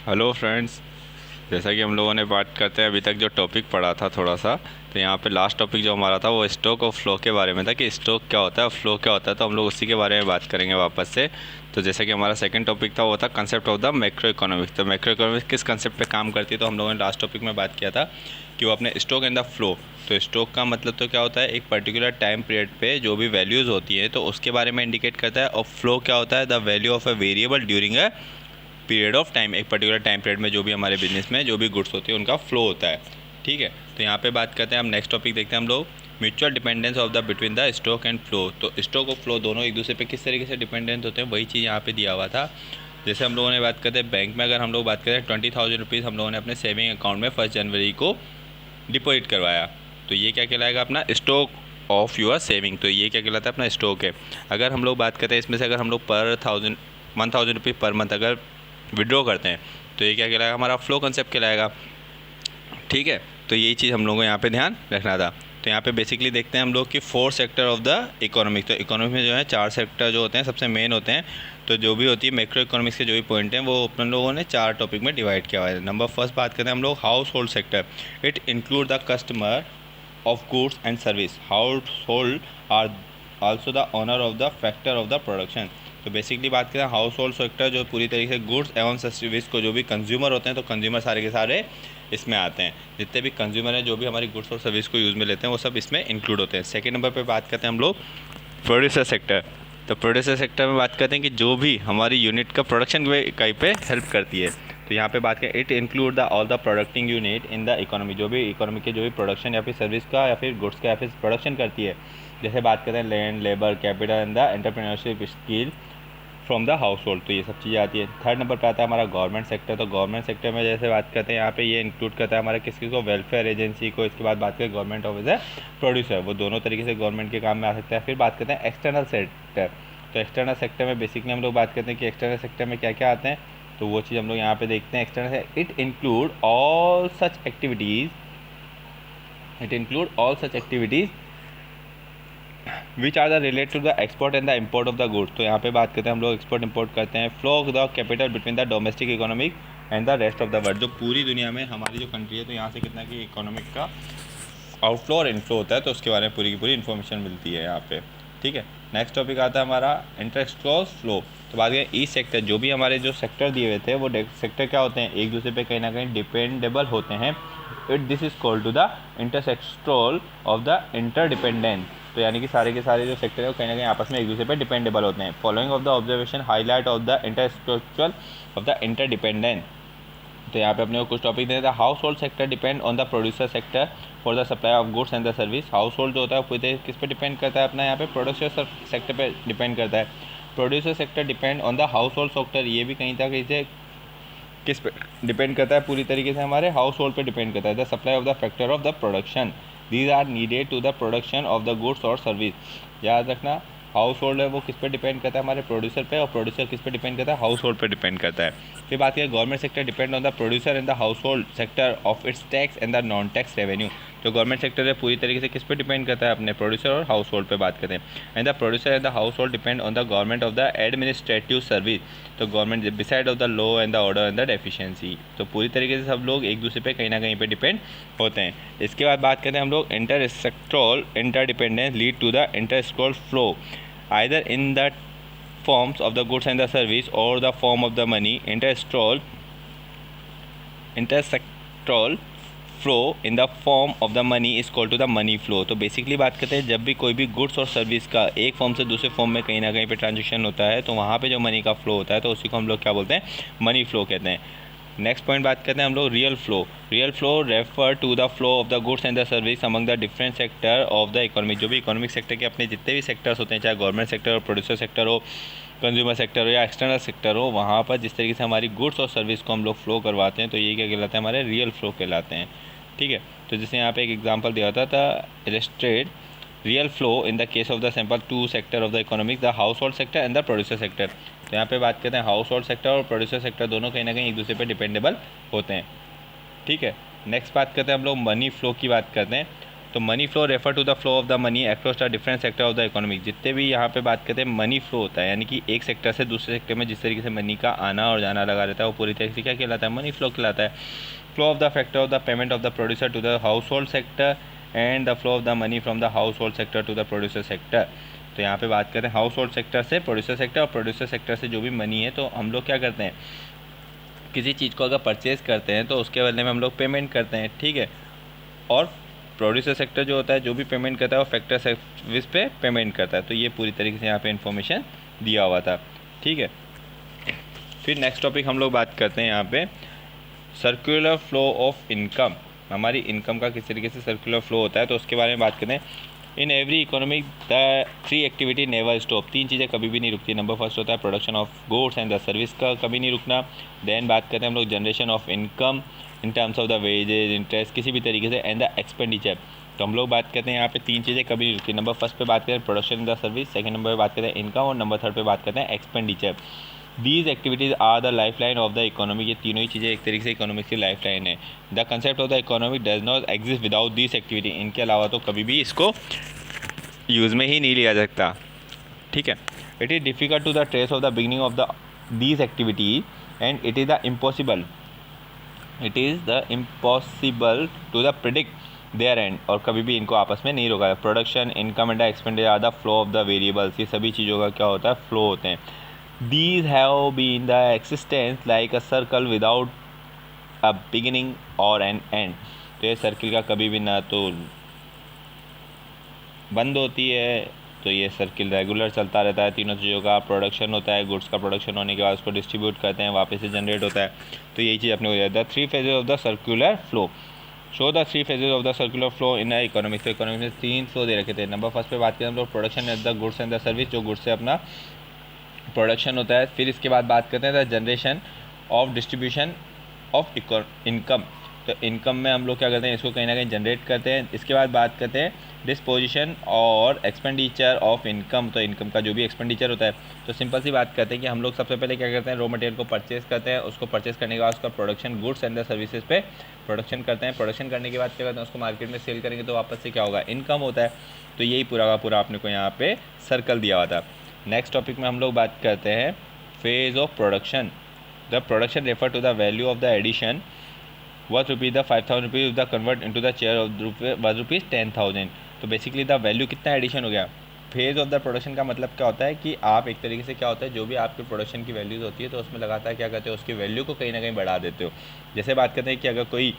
Hello friends. जैसा कि हम लोगों ने बात करते हैं अभी तक जो टॉपिक पढ़ा था थोड़ा सा, तो यहाँ पे लास्ट टॉपिक जो हमारा था वो स्टॉक और फ्लो के बारे में था कि स्टॉक क्या होता है और फ्लो क्या होता है, तो हम लोग उसी के बारे में बात करेंगे वापस से। तो जैसा कि हमारा सेकंड टॉपिक था वो था concept of the macro economics. तो मैक्रो इकोनॉमिक्स किस कंसेप्ट पे काम करती है, तो हम लोगों ने लास्ट टॉपिक में बात किया था कि वो अपने स्टॉक एंड द फ्लो। तो स्टॉक का मतलब तो क्या होता है, एक पर्टिकुलर टाइम पीरियड पे जो भी वैल्यूज़ होती है तो उसके बारे में इंडिकेट करता है, और फ्लो क्या होता है, the value of a variable during a period of time. एक पर्टिकुलर टाइम पीरियड में जो भी हमारे बिजनेस में जो भी गुड्स होती है उनका फ्लो होता है। ठीक है, तो यहाँ पे बात करते हैं हम नेक्स्ट टॉपिक देखते हैं हम लोग, mutual dependence of the between the stock and flow. तो स्टॉक और फ्लो दोनों एक दूसरे पे किस तरीके से डिपेंडेंट होते हैं वही चीज़ यहाँ पे दिया हुआ था। जैसे हम लोगों ने बात करते हैं बैंक में, अगर हम लोग बात करें 20,000 रुपीज़ हम लोगों ने अपने सेविंग अकाउंट में 1 जनवरी को डिपॉजिट करवाया, तो ये क्या कहलाएगा, अपना स्टॉक ऑफ योर सेविंग। तो ये क्या कहलाता है, अपना स्टॉक है। अगर हम लोग बात करते हैं इसमें से, अगर हम लोग पर 1,000 रुपीज़ पर मंथ अगर विड्रॉ करते हैं तो ये क्या कहलाएगा, हमारा फ्लो कंसेप्ट कहलाएगा। ठीक है, तो यही चीज़ हम लोगों को यहाँ पे ध्यान रखना था। तो यहाँ पे बेसिकली देखते हैं हम लोग कि 4 सेक्टर ऑफ द इकोनॉमिक। तो इकोनॉमिक में जो है 4 सेक्टर जो होते हैं सबसे मेन होते हैं। तो जो भी होती है मैक्रो इकोनॉमिक्स के जो भी पॉइंट हैं वो अपन लोगों ने 4 टॉपिक में डिवाइड किया हुआ है। नंबर फर्स्ट बात करते हैं हम लोग household sector. It include the customer of goods and service. Household are also the owner of the factor of the production. तो बेसिकली बात करें हाउस होल्ड सेक्टर जो पूरी तरीके से गुड्स एवं सर्विस को जो भी कंज्यूमर होते हैं, तो कंज्यूमर सारे के सारे इसमें आते हैं। जितने भी कंज्यूमर हैं जो भी हमारी गुड्स और सर्विस को यूज़ में लेते हैं वो सब इसमें इंक्लूड होते हैं। सेकंड नंबर पे बात करते हैं हम लोग प्रोड्यूसर सेक्टर। तो प्रोड्यूसर सेक्टर में बात करते हैं कि जो भी हमारी यूनिट का प्रोडक्शन कहीं पे हेल्प करती है। तो यहाँ पे बात करें it include the all the प्रोडक्टिंग unit in the economy. जो भी इकोनॉमी के जो भी प्रोडक्शन या फिर सर्विस का या फिर गुड्स का या फिर प्रोडक्शन करती है। जैसे बात करते हैं land, labour, capital and the entrepreneurship skill from the house hold. तो ये सब चीज़ें आती है। थर्ड नंबर पे आता है हमारा गवर्नमेंट सेक्टर। तो गवर्नमेंट सेक्टर में जैसे बात करते हैं यहाँ पे ये इंक्लूड करता है हमारे किसी को, वेलफेयर एजेंसी को। इसके बाद बात करें government of as a producer, वो दोनों तरीके से गवर्नमेंट के काम में आ सकता है। फिर बात करते हैं एक्सटर्नल सेक्टर। तो एक्सटर्नल सेक्टर में बेसिकली हम लोग बात करते हैं कि एक्सटर्नल सेक्टर में क्या क्या आते हैं, तो वो चीज़ हम लोग यहाँ पे देखते हैं। External it include all such activities which are the related to the export and the import of the goods. तो यहाँ पे बात करते हैं हम लोग एक्सपोर्ट इम्पोर्ट करते हैं। Flow of the capital between the domestic economic and the rest of the world. जो पूरी दुनिया में हमारी जो कंट्री है तो यहाँ से कितना की इकोनॉमिक का आउटफ्लो और इनफ्लो होता है, तो उसके बारे में पूरी की पूरी इन्फॉर्मेशन मिलती है यहाँ पे। ठीक है, नेक्स्ट टॉपिक आता है हमारा इंटरेस्ट फ्लो। तो बात करें ई सेक्टर, जो भी हमारे जो सेक्टर दिए हुए थे वो सेक्टर क्या होते हैं, एक दूसरे पे कहीं ना कहीं डिपेंडेबल होते हैं। It this is called to the intersectoral of the interdependent. तो यानी कि सारे के सारे जो सेक्टर है वो कहीं ना कहीं आपस में एक दूसरे पे डिपेंडेबल होते हैं। Following of the observation highlight of the intersectoral of the interdependent. तो यहाँ पे अपने को कुछ टॉपिक देते हैं। Household sector depend on the producer sector for the supply of goods and the service. House hold जो होता है वो पूरी किस पे डिपेंड करता है, अपना यहाँ पे प्रोड्यूसर सेक्टर पे डिपेंड करता है। Producer sector depend on the household sector, ये भी कहीं तक इसे किस पे डिपेंड करता है, पूरी तरीके से हमारे हाउस होल्ड पे डिपेंड करता है। The supply of the factor of the production, these are needed to the production of the goods और सर्विस। याद रखना, हाउस होल्ड है वो किस पे डिपेंड करता है, हमारे प्रोड्यूसर पे, और प्रोड्यूसर किस पे डिपेंड करता है, हाउस होल्ड पे डिपेंड करता है। फिर बात करें government sector depend on the producer and the household sector of its tax and the non tax revenue. जो गवर्नमेंट सेक्टर है पूरी तरीके से किस पे डिपेंड करता है, अपने प्रोड्यूसर और हाउस होल्ड पे बात करते हैं। And the producer and the household depend on the government of the administrative service. तो government beside of the law and the order and the deficiency. तो पूरी तरीके से सब लोग एक दूसरे पे कहीं ना कहीं पे डिपेंड होते हैं। इसके बाद बात करते हैं हम लोग intersectoral interdependence lead to the intersectoral flow either in the forms of the goods and the service or the form of the money. Intersectoral flow in the form of the money is called to the money flow. तो basically बात करते हैं जब भी कोई भी goods और service का एक फॉर्म से दूसरे फॉर्म में कहीं ना कहीं पे ट्रांजेक्शन होता है तो वहाँ पे जो मनी का फ्लो होता है तो उसी को हम लोग क्या बोलते हैं, मनी फ्लो कहते हैं। नेक्स्ट पॉइंट बात करते हैं हम लोग real flow. Real flow refer to the flow of the goods and the service among the different sector of the economy. जो भी इकोनॉमिक सेक्टर के अपने जितने भी सेक्टर्स होते हैं, चाहे गवर्नमेंट सेक्टर हो, प्रोड्यूसर सेक्टर हो, कंज्यूमर सेक्टर हो या एक्सटर्नल सेक्टर हो, वहाँ पर जिस तरीके से हमारी गुड्स और सर्विस को हम लोग फ्लो करवाते हैं तो ये क्या कहलाते हैं, हमारे रियल फ्लो कहलाते हैं। ठीक है, तो जैसे यहाँ पे एक एग्जांपल दिया होता था, illustrate real flow in the case of the sample 2 sector of the economic, the household sector and the producer sector. तो यहाँ पे बात करते हैं हाउस होल्ड सेक्टर और प्रोड्यूसर सेक्टर दोनों कहीं ना कहीं एक दूसरे पे डिपेंडेबल होते हैं। ठीक है, नेक्स्ट बात करते हैं हम लोग मनी फ्लो की बात करते हैं। तो money flow refer to the flow of the money across the different sector of the economic. जितने भी यहाँ पे बात करते हैं मनी फ्लो होता है, यानी कि एक सेक्टर से दूसरे सेक्टर में जिस तरीके से मनी का आना और जाना लगा रहता है, वो पूरी तरीके से क्या कहलाता है, मनी फ्लो कहलाता है। Flow of the factor of the payment of the producer to the household sector and the flow of the money from the household sector to the producer sector. तो यहाँ पे बात करते हैं household sector से producer sector, और producer sector से जो भी मनी है, तो हम लोग क्या करते हैं, किसी चीज़ को अगर परचेज़ करते हैं तो उसके बदले में हम लोग पेमेंट करते हैं, ठीक है। और प्रोड्यूसर सेक्टर जो होता है, जो भी पेमेंट करता है वो फैक्टर सर्विस पे पेमेंट करता है। तो ये पूरी तरीके से यहाँ पे इन्फॉर्मेशन दिया हुआ था, ठीक है। फिर नेक्स्ट टॉपिक हम लोग बात करते हैं यहाँ पे सर्कुलर फ्लो ऑफ इनकम। हमारी इनकम का किस तरीके से सर्कुलर फ्लो होता है, तो उसके बारे में बात करते हैं। In every economic the three activity never stop. तीन चीज़ें कभी भी नहीं रुकती। नंबर फर्स्ट होता है production of goods and the service का कभी नहीं रुकना। देन बात करते हैं हम लोग generation of income in terms of the wages, interest, किसी भी तरीके से, एंड द एक्सपेंडिचर। तो हम लोग बात करते हैं यहाँ पे तीन चीज़ें कभी नहीं रुकती। नंबर फर्स्ट पे बात करें production in the service, second number पे बात करते हैं इनकम, और नंबर थर्ड पे बात करते हैं expenditure. These activities are the lifeline of the economy. ये तीनों ही चीज़ें एक तरीके से इकोनॉमिक की लाइफ लाइन है। The concept of the economy does not exist without this activity. इनके अलावा तो कभी भी इसको यूज़ में ही नहीं लिया जाता, ठीक है। It is difficult to the trace of the beginning of the these activities and it is the impossible to the predict their end. और कभी भी इनको आपस में नहीं रोका है। Production, income and expenditure are the flow of the variables. ये सभी चीज़ों का क्या होता है, फ्लो होते हैं। These have been the existence like a circle without a beginning or an end। तो ये सर्किल का कभी भी ना तो बंद होती है, तो ये सर्किल रेगुलर चलता रहता है। तीनों चीज़ों का प्रोडक्शन होता है, गुड्स का प्रोडक्शन होने के बाद उसको डिस्ट्रीब्यूट करते हैं, वापस से जनरेट होता है। तो यही चीज़ अपने हो जाता है। Three phases of the circular flow. Show the three phases of the circular flow in economics. तो इकोनॉमिक्स में तीन फ्लो दे रखे थे। नंबर फर्स्ट पे बात करें हम लोग production and the goods and the service, जो गुड्स से अपना प्रोडक्शन होता है। फिर इसके बाद बात करते हैं the generation of distribution of income. तो इनकम में हम लोग क्या करते हैं, इसको कहीं ना कहीं जनरेट करते हैं। इसके बाद बात करते हैं डिस्पोजिशन और एक्सपेंडिचर ऑफ इनकम। तो इनकम का जो भी एक्सपेंडिचर होता है, तो सिंपल सी बात करते हैं कि हम लोग सबसे पहले क्या करते हैं, रॉ मटेरियल को परचेज़ करते हैं। उसको परचेज़ करने के बाद उसका production goods and the services पे प्रोडक्शन करते हैं। प्रोडक्शन करने के बाद क्या करते हैं, उसको मार्केट में सेल करेंगे, तो वापस से क्या होगा, इनकम होता है। तो यही पूरा का पूरा आपने को यहाँ पे सर्कल दिया हुआ था। नेक्स्ट टॉपिक में हम लोग बात करते हैं phase of production. The production refer to the value of the addition worth rupees the 5000 rupees the convert into the share of worth rupees 10,000। तो बेसिकली द वैल्यू कितना एडिशन हो गया। फेज ऑफ द प्रोडक्शन का मतलब क्या होता है कि आप एक तरीके से क्या होता है, जो भी आपके प्रोडक्शन की वैल्यूज़ होती है, तो उसमें लगातार क्या करते हो, उसकी वैल्यू को कहीं ना कहीं बढ़ा देते हो। जैसे बात करते हैं कि अगर कोई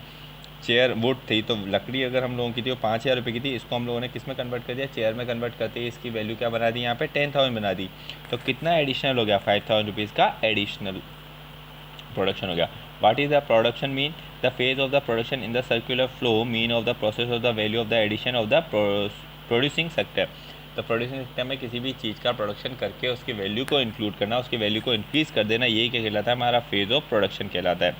चेयर वुड थी, तो लकड़ी अगर हम लोगों की थी वो 5,000 रुपये की थी, इसको हम लोगों ने किस में कन्वर्ट कर दिया, चेयर में कन्वर्ट करते ही इसकी वैल्यू क्या बना दी, यहाँ पे 10,000 बना दी। तो कितना एडिशनल हो गया, 5,000 रुपीज़ का एडिशनल प्रोडक्शन हो गया। What is the production mean, the phase of the production in the circular flow mean of the process of the value of the addition of the producing sector. तो producing sector में किसी भी चीज़ का production करके उसकी value को include करना, उसकी वैल्यू को इंक्रीज़ कर देना, यही क्या कहलाता है, हमारा फेज ऑफ प्रोडक्शन कहलाता है।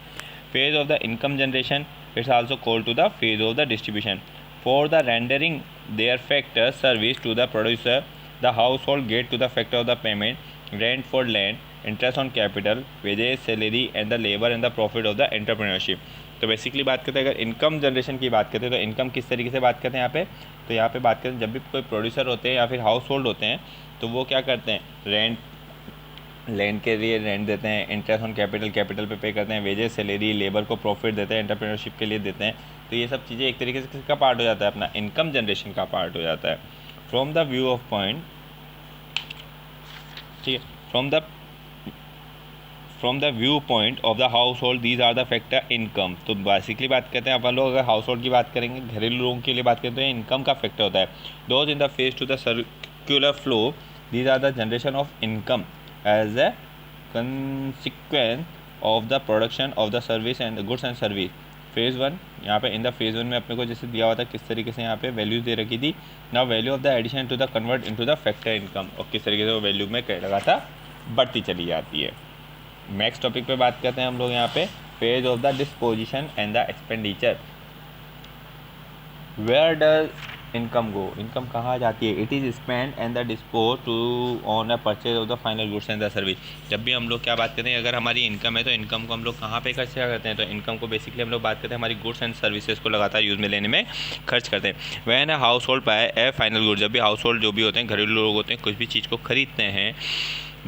Phase of the income generation it's also called to the phase of the distribution. For the rendering their factor service to the producer, the household get to the factor of the payment, rent for land, interest on capital, wages, salary and the labor and the profit of the entrepreneurship. तो basically बात करते हैं, अगर income generation की बात करते हैं, तो इनकम किस तरीके से बात करते हैं यहाँ पे, तो यहाँ पे बात करते हैं जब भी कोई प्रोड्यूसर होते हैं या फिर हाउस होल्ड होते हैं, तो वो क्या करते हैं, लैंड के लिए रेंट देते हैं, इंटरेस्ट ऑन कैपिटल पे करते हैं, वेजेस, सैलरी, लेबर को प्रॉफिट देते हैं, एंटरप्रेन्योरशिप के लिए देते हैं। तो ये सब चीज़ें एक तरीके से किसका पार्ट हो जाता है, अपना इनकम जनरेशन का पार्ट हो जाता है। From the view of point, ठीक है, from the view point of the household these are the factor income. तो बेसिकली बात करते हैं अपन लोग, अगर हाउस होल्ड की बात करेंगे, घरेलू लोगों के लिए बात करते हैं, इनकम का फैक्टर होता है। Those in the phase to the circular flow these are the generation of income as a consequence of the production of the service and the goods and service। Phase one, यहाँ पे in the phase one में अपने को जैसे दिया हुआ था किस तरीके से यहाँ पे वैल्यूज दे रखी थी। Now value of the addition to the convert into the factor income, और किस तरीके से वो वैल्यू में लगातार बढ़ती चली जाती है। नेक्स्ट टॉपिक पे बात करते हैं हम लोग यहाँ पे phase of the disposition and the expenditure. Where does income go, income कहाँ जाती है? It is spend and the dispose to on a purchase of the final goods and the service. जब भी हम लोग क्या बात करते हैं, अगर हमारी इनकम है तो इनकम को हम लोग कहाँ पे खर्च करते हैं? तो इनकम को बेसिकली हम लोग बात करते हैं हमारी गुड्स एंड सर्विसेज को लगातार यूज़ में लेने में खर्च करते हैं। When a house hold by A final good, जब भी हाउस होल्ड जो भी होते हैं, घरेलू लोग होते हैं, कुछ भी चीज़ को खरीदते हैं,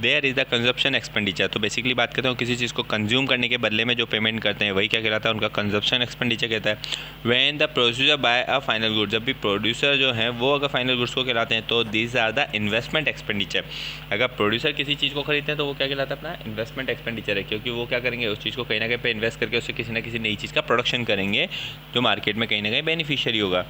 there is the consumption expenditure. तो बेसिकली बात करते हैं किसी चीज़ को कंज्यूम करने के बदले में जो पेमेंट करते हैं वही क्या कहलाता है? उनका कंजप्शन एक्सपेंडिचर कहता है। When the producer by a final good, जब भी प्रोड्यूसर जो है वो अगर फाइनल गुड्स को कहलाते हैं तो these are the investment expenditure. अगर प्रोड्यूसर किसी चीज़ को खरीदते हैं तो वो क्या कहलाता है? अपना इन्वेस्टमेंट एक्सपेंडिचर है, क्योंकि वो क्या करेंगे? उस चीज़ को कहीं ना कहीं पे इन्वेस्ट करके उससे किसी ना किसी नई चीज़ का प्रोडक्शन करेंगे जो मार्केट में कहीं ना कहीं बेनिफिशियरी होगा।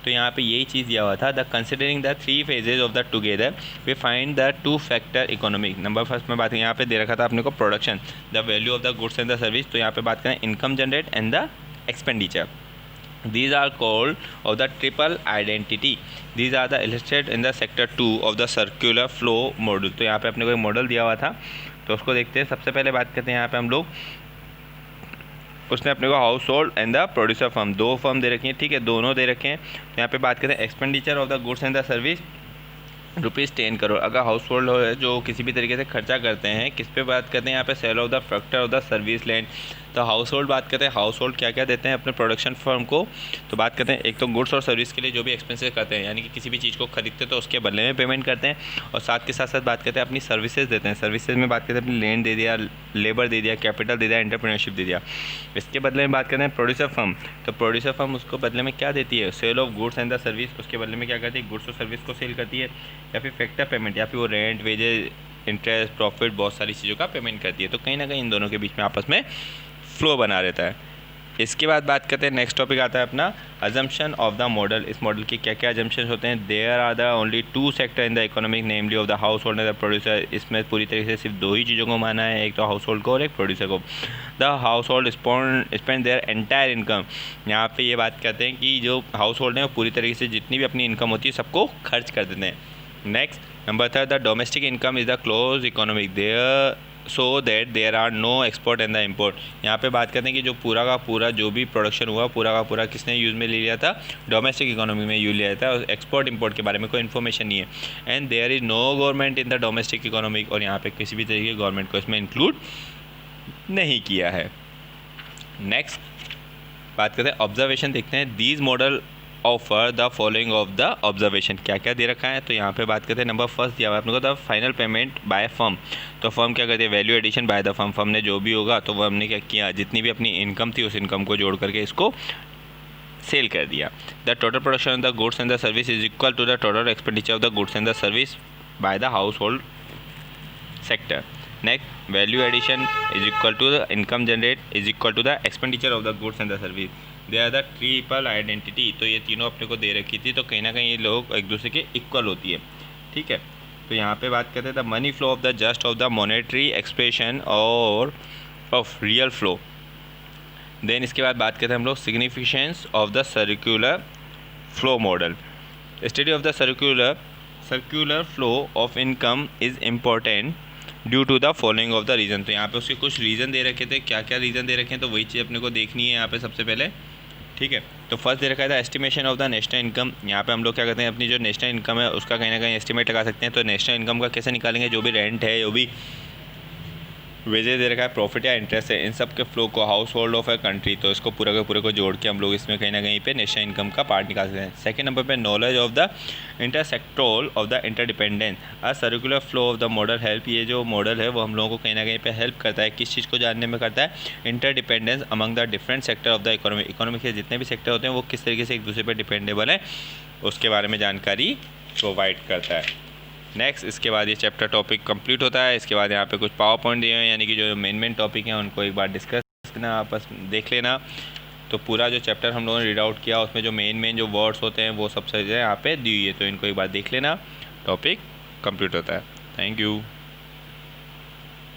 तो यहाँ पे यही चीज़ दिया हुआ था, the considering the three phases of the together we find the two factor economic. Number first में बात यहाँ पे दे रखा था अपने को production, the value of the goods and the service. तो यहाँ पे बात करें income generate and the expenditure. These are called of the triple identity. These are the illustrated in the sector 2 of the circular flow model। तो यहाँ पे अपने को एक मॉडल दिया हुआ था, तो उसको देखते हैं। सबसे पहले बात करते हैं यहाँ पे हम लोग, उसने अपने को house hold and the producer firm, दो फर्म दे रखी हैं, ठीक है, दोनों दे रखे हैं। तो यहाँ पे बात करते हैं expenditure of the goods and the service ₹10 crore. अगर हाउस होल्ड है जो किसी भी तरीके से खर्चा करते हैं, किस पे बात करते हैं यहाँ पे? Sale of the factor of the service land. तो हाउस होल्ड बात करते हैं, हाउस होल्ड क्या क्या देते हैं अपने प्रोडक्शन फर्म को? तो बात करते हैं एक तो गुड्स और सर्विस के लिए जो भी एक्सपेंसेस करते हैं, यानी कि किसी भी चीज़ को खरीदते हैं तो उसके बदले में पेमेंट करते हैं, और साथ के साथ साथ बात करते हैं अपनी सर्विसेज देते हैं। सर्विसेज में बात करते हैं अपनी लैंड दे दिया, लेबर दे दिया, कैपिटल दे दिया, एंटरप्रेन्योरशिप दे दिया। इसके बदले में बात करते हैं प्रोड्यूसर फर्म। तो प्रोड्यूसर फर्म उसको बदले में क्या देती है? Sale of goods and the service. उसके बदले में क्या करती है? गुड्स और सर्विस को सेल करती है, या फिर फैक्टर पेमेंट, या फिर वो रेंट, वेजेज, इंटरेस्ट, प्रॉफिट, बहुत सारी चीज़ों का पेमेंट करती है। तो कहीं ना कहीं इन दोनों के बीच में आपस में फ्लो बना रहता है। इसके बाद बात करते हैं, नेक्स्ट टॉपिक आता है अपना अजम्पशन ऑफ द मॉडल। इस मॉडल के क्या क्या अजम्पशन होते हैं? There are the only two sector in the economic, namely of the household and the producer. इसमें पूरी तरीके से सिर्फ दो ही चीज़ों को माना है, एक तो हाउस होल्ड को और एक प्रोड्यूसर को। The house hold spend their entire income. यहाँ पे ये बात करते हैं कि जो हाउस होल्ड है वो पूरी तरीके से जितनी भी अपनी इनकम होती है सबको खर्च कर देते हैं। Next number third, the domestic income is the close economic, there so that there are no export and the import. यहाँ पे बात करते हैं कि जो पूरा का पूरा जो भी प्रोडक्शन हुआ पूरा का पूरा किसने यूज़ में ले लिया था? डोमेस्टिक इकोनॉमी में यूज़ लिया था, और एक्सपोर्ट इम्पोर्ट के बारे में कोई इन्फॉर्मेशन नहीं है। And there is no government in the domestic economic, और यहाँ पे किसी भी तरीके की गवर्नमेंट को इसमें इंक्लूड नहीं किया है। नेक्स्ट बात करते हैं ऑब्जर्वेशन, देखते हैं these model offer the following of the observation. क्या क्या दे रखा है? तो यहाँ पे बात करते हैं, नंबर फर्स्ट दिया हुआ है अपने को the final payment by firm. तो फर्म क्या करती है? Value addition by the firm. Firm ने जो भी होगा तो वह हमने क्या किया? जितनी भी अपनी इनकम थी उस इनकम को जोड़ करके इसको सेल कर दिया। The total production of the goods and the service is equal to the total expenditure of the goods and the service by the household sector. Next value addition is equal to the income generate is equal to the expenditure of the goods and the service. They are the triple identity. तो ये तीनों अपने को दे रखी थी, तो कहीं ना कहीं ये लोग एक दूसरे के इक्वल होती है, ठीक है। तो यहाँ पे बात करते हैं the money flow of the just of the monetary expression और ऑफ रियल फ्लो। देन इसके बाद बात करते हैं हम लोग significance of the circular flow model. Study of the circular flow of income is important due to the following of the reason. तो यहाँ पे उसके कुछ रीज़न दे रखे थे, क्या क्या रीज़न दे रखे हैं तो वही चीज़ अपने को देखनी है यहाँ पे सबसे पहले, ठीक है। तो फर्स्ट दे रखा था estimation of the national income. यहाँ पे हम लोग क्या करते हैं, अपनी जो नेशनल इनकम है उसका कहीं ना कहीं एस्टिमेट लगा सकते हैं। तो नेशनल इनकम का कैसे निकालेंगे? जो भी रेंट है, जो भी वेजेस दे रखा है, प्रॉफिट या इंटरेस्ट है, इन सब के फ्लो को house hold of a country, तो इसको पूरा के पूरे को जोड़ के हम लोग इसमें कहीं ना कहीं पे नेशनल इनकम का पार्ट निकाल सकते हैं। सेकंड नंबर पे knowledge of the intersectoral of the interdependence. A circular flow of the model help. ये जो मॉडल है वो हम लोगों को कहीं ना कहीं पे हेल्प करता है, किस चीज़ को जानने में करता है? Interdependence among the different sector of the economy. Economy के जितने भी सेक्टर होते हैं वो किस तरीके से एक दूसरे पर डिपेंडेबल है उसके बारे में जानकारी प्रोवाइड करता है। नेक्स्ट इसके बाद ये चैप्टर टॉपिक कंप्लीट होता है। इसके बाद यहाँ पे कुछ पावर पॉइंट दिए हैं, यानी कि जो मेन टॉपिक हैं उनको एक बार डिस्कस करना, आपस देख लेना। तो पूरा जो चैप्टर हम लोगों ने रीड आउट किया उसमें जो मेन जो वर्ड्स होते हैं वो सब चीज़ें यहाँ पे दी हुई है, तो इनको एक बार देख लेना, टॉपिक कंप्लीट होता है। Thank you.